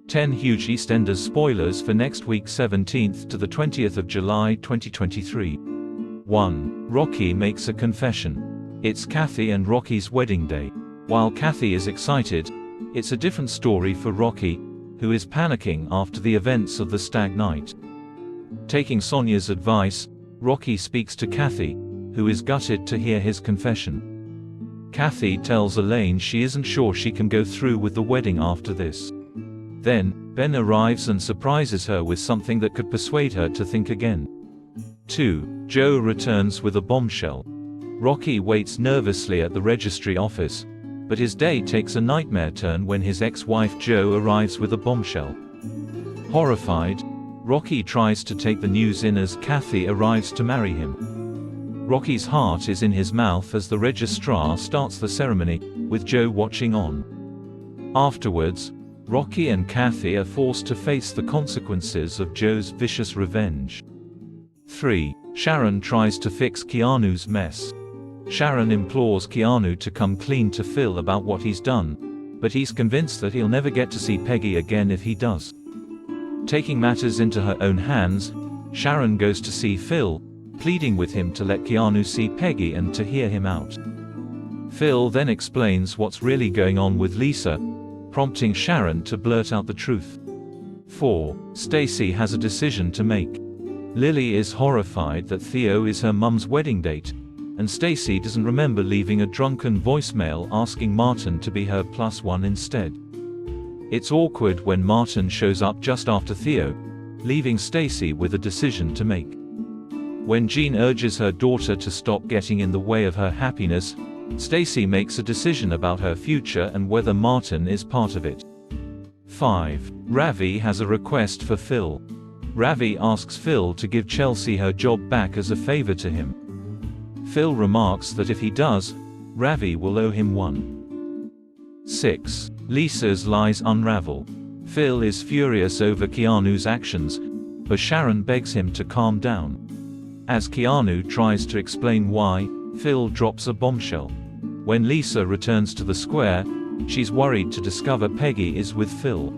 10 Huge EastEnders spoilers for next week 17th to the 20th of July 2023. 1. Rocky makes a confession. It's Kathy and Rocky's wedding day. While Kathy is excited, it's a different story for Rocky, who is panicking after the events of the stag night. Taking Sonia's advice, Rocky speaks to Kathy, who is gutted to hear his confession. Kathy tells Elaine she isn't sure she can go through with the wedding after this. Then, Ben arrives and surprises her with something that could persuade her to think again. 2. Joe returns with a bombshell. Rocky waits nervously at the registry office, but his day takes a nightmare turn when his ex-wife Joe arrives with a bombshell. Horrified, Rocky tries to take the news in as Kathy arrives to marry him. Rocky's heart is in his mouth as the registrar starts the ceremony, with Joe watching on. Afterwards, Rocky and Kathy are forced to face the consequences of Joe's vicious revenge. 3. Sharon tries to fix Keanu's mess. Sharon implores Keanu to come clean to Phil about what he's done, but he's convinced that he'll never get to see Peggy again if he does. Taking matters into her own hands, Sharon goes to see Phil, pleading with him to let Keanu see Peggy and to hear him out. Phil then explains what's really going on with Lisa, prompting Sharon to blurt out the truth. 4. Stacey has a decision to make. Lily is horrified that Theo is her mum's wedding date, and Stacey doesn't remember leaving a drunken voicemail asking Martin to be her +1 instead. It's awkward when Martin shows up just after Theo, leaving Stacey with a decision to make. When Jean urges her daughter to stop getting in the way of her happiness, Stacey makes a decision about her future and whether Martin is part of it. 5. Ravi has a request for Phil. Ravi asks Phil to give Chelsea her job back as a favor to him. Phil remarks that if he does, Ravi will owe him one. 6. Lisa's lies unravel. Phil is furious over Keanu's actions, but Sharon begs him to calm down. As Keanu tries to explain why, Phil drops a bombshell. When Lisa returns to the square, she's worried to discover Peggy is with Phil.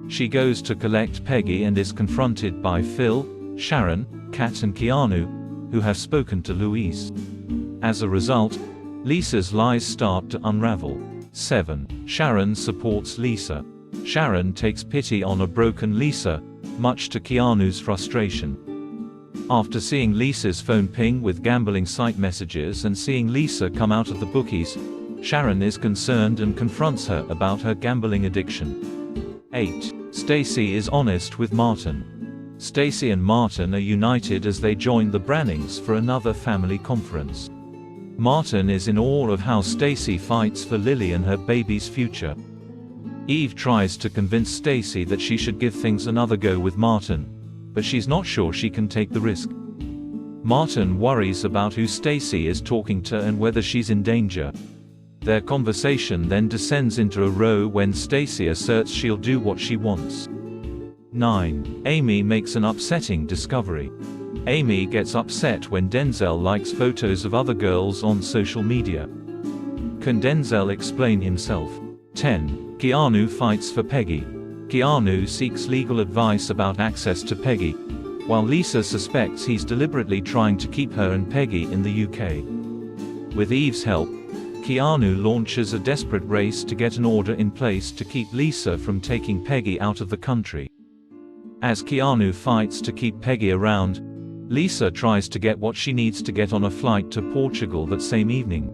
She goes to collect Peggy and is confronted by Phil, Sharon, Kat and Keanu, who have spoken to Louise. As a result, Lisa's lies start to unravel. 7. Sharon supports Lisa. Sharon takes pity on a broken Lisa, much to Keanu's frustration. After seeing Lisa's phone ping with gambling site messages and seeing Lisa come out of the bookies, Sharon is concerned and confronts her about her gambling addiction. 8. Stacey is honest with Martin. Stacey and Martin are united as they join the Brannings for another family conference. Martin is in awe of how Stacey fights for Lily and her baby's future. Eve tries to convince Stacey that she should give things another go with Martin, but she's not sure she can take the risk. Martin worries about who Stacey is talking to and whether she's in danger. Their conversation then descends into a row when Stacey asserts she'll do what she wants. 9. Amy makes an upsetting discovery. Amy gets upset when Denzel likes photos of other girls on social media. Can Denzel explain himself? 10. Keanu fights for Peggy. Keanu seeks legal advice about access to Peggy, while Lisa suspects he's deliberately trying to keep her and Peggy in the UK. With Eve's help, Keanu launches a desperate race to get an order in place to keep Lisa from taking Peggy out of the country. As Keanu fights to keep Peggy around, Lisa tries to get what she needs to get on a flight to Portugal that same evening.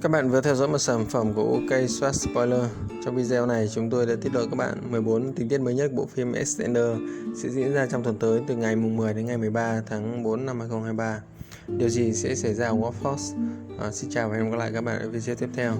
Các bạn vừa theo dõi một sản phẩm của OK Soát Spoiler. Trong video này, chúng tôi đã tiết lộ các bạn 14 tình tiết mới nhất bộ phim EastEnders sẽ diễn ra trong tuần tới từ ngày 10 đến ngày 13 tháng 4 năm 2023. Điều gì sẽ xảy ra ở Watford? Xin chào và hẹn gặp lại các bạn ở video tiếp theo.